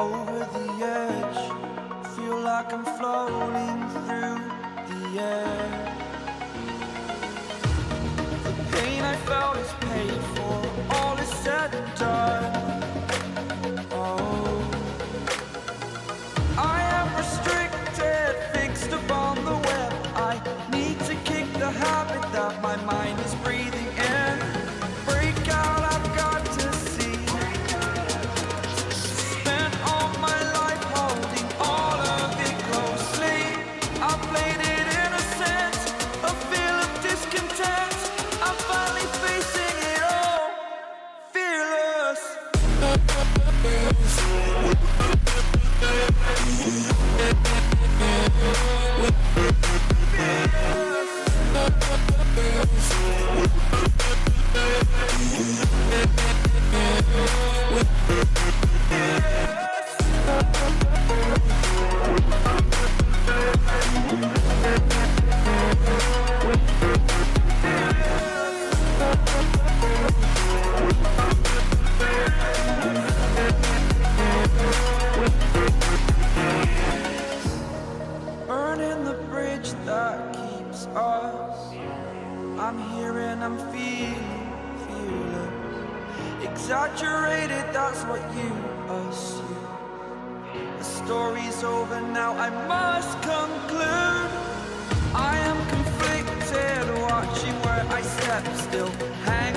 over the edge. Feel like I'm floating through the air. The pain I felt is paid for, all is said and done. Oh, I am restricted, fixed upon the web. I need to kick the habit that my mind is breathing in. Break out, I've got to see. Spent all my life holding all of it closely. I played it innocent, a feel of discontent. I'm finally facing it all, fearless. Burning the bridge that keeps us. I'm here and I'm feeling fearless. Exaggerated, that's what you assume. The story's over now, I must conclude. I am conflicted, watching where I step still. Hang